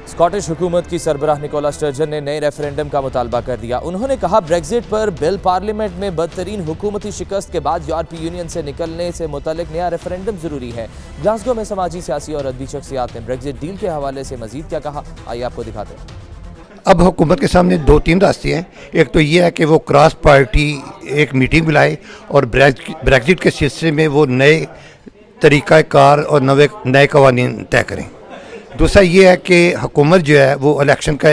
Scottish حکومت کی سربراہ نکولا سٹرجن نے نئے ریفرینڈم کا مطالبہ کر دیا۔ انہوں نے کہا بریگزٹ پر بل پارلیمنٹ میں بدترین حکومتی شکست کے بعد یورپی یونین سے نکلنے سے متعلق نیا ریفرینڈم ضروری ہے۔ گلاسگو میں سماجی، سیاسی اور ادبی شخصیات نے بریگزٹ ڈیل کے حوالے سے مزید کیا کہا، آئیے آپ کو دکھاتے ہیں۔ اب حکومت کے سامنے دو تین راستے ہیں۔ ایک تو یہ ہے کہ وہ کراس پارٹی ایک میٹنگ بلائے اور بریگزٹ کے سلسلے میں وہ نئے طریقہ کار اور نئے قوانین طے کریں۔ دوسرا یہ ہے کہ حکومت جو ہے وہ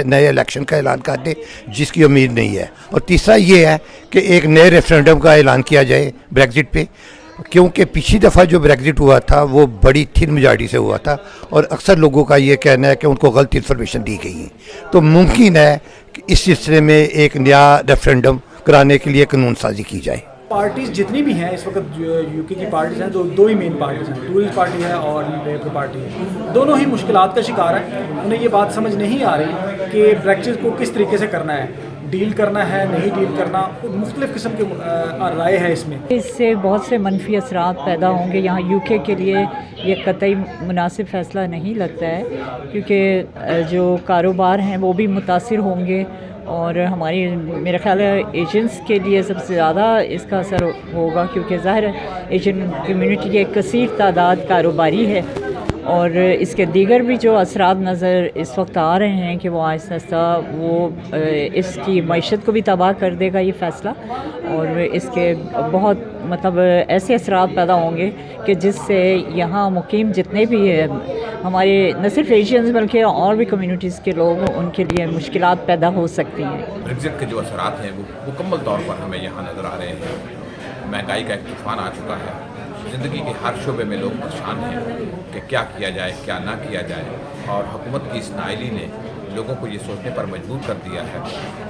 نئے الیکشن کا اعلان کر دے، جس کی امید نہیں ہے۔ اور تیسرا یہ ہے کہ ایک نئے ریفرینڈم کا اعلان کیا جائے بریگزٹ پہ، کیونکہ پچھلی دفعہ جو بریگزٹ ہوا تھا وہ بڑی تھن میجارٹی سے ہوا تھا اور اکثر لوگوں کا یہ کہنا ہے کہ ان کو غلط انفارمیشن دی گئی ہے۔ تو ممکن ہے کہ اس سلسلے میں ایک نیا ریفرینڈم کرانے کے لیے قانون سازی کی جائے۔ پارٹیز جتنی بھی ہیں اس وقت یو کے کی پارٹیز ہیں، دو ہی مین پارٹیز ہیں، ٹورسٹ پارٹی ہے اور لیبر پارٹی ہے۔ دونوں ہی مشکلات کا شکار ہیں۔ انہیں یہ بات سمجھ نہیں آ رہی کہ بریگزٹ کو کس طریقے سے کرنا ہے، ڈیل کرنا ہے نہیں ڈیل کرنا، مختلف قسم کی رائے ہے اس میں۔ اس سے بہت سے منفی اثرات پیدا ہوں گے۔ یہاں یو کے لیے یہ قطعی مناسب فیصلہ نہیں لگتا ہے، کیونکہ جو کاروبار ہیں وہ بھی متاثر ہوں گے اور ہماری میرا خیال ہے ایجنٹس کے لیے سب سے زیادہ اس کا اثر ہوگا، کیونکہ ظاہر ہے ایجنٹ کمیونٹی کی ایک کثیر تعداد کاروباری ہے اور اس کے دیگر بھی جو اثرات نظر اس وقت آ رہے ہیں کہ وہ آہستہ آہستہ وہ اس کی معیشت کو بھی تباہ کر دے گا یہ فیصلہ، اور اس کے بہت ایسے اثرات پیدا ہوں گے کہ جس سے یہاں مقیم جتنے بھی ہمارے نہ صرف ایشینز بلکہ اور بھی کمیونٹیز کے لوگ ان کے لیے مشکلات پیدا ہو سکتی ہیں۔ بریگزٹ کے جو اثرات ہیں وہ مکمل طور پر ہمیں یہاں نظر آ رہے ہیں۔ مہنگائی کا ایک طوفان آ چکا ہے، زندگی کے ہر شعبے میں لوگ پریشان ہیں کہ کیا کیا جائے کیا نہ کیا جائے، اور حکومت کی اس نااہلی نے لوگوں کو یہ سوچنے پر مجبور کر دیا ہے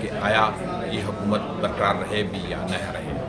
کہ آیا یہ حکومت برقرار رہے بھی یا نہ رہے۔